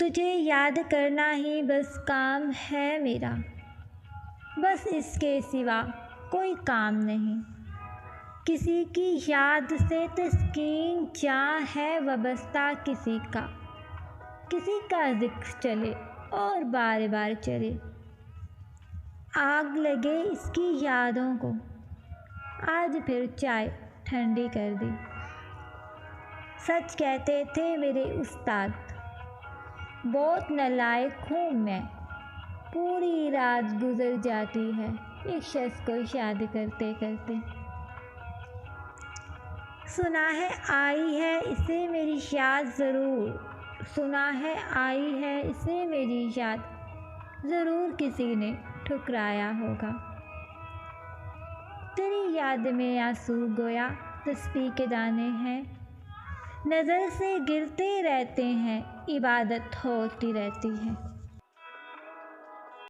तुझे याद करना ही बस काम है मेरा, बस इसके सिवा कोई काम नहीं। किसी की याद से तस्कीन जहाँ है वाबस्ता किसी का जिक्र चले और बार बार चले। आग लगे इसकी यादों को, आज फिर चाय ठंडी कर दी। सच कहते थे मेरे उस्ताद, बहुत नालायक हूँ मैं। पूरी रात गुजर जाती है एक शख्स को याद करते करते। सुना है आई है इसे मेरी याद ज़रूर, सुना है आई है इसे मेरी याद ज़रूर किसी ने ठुकराया होगा। तेरी याद में आंसू गोया तस्बीह के दाने हैं, नज़र से गिरते रहते हैं, इबादत होती रहती है।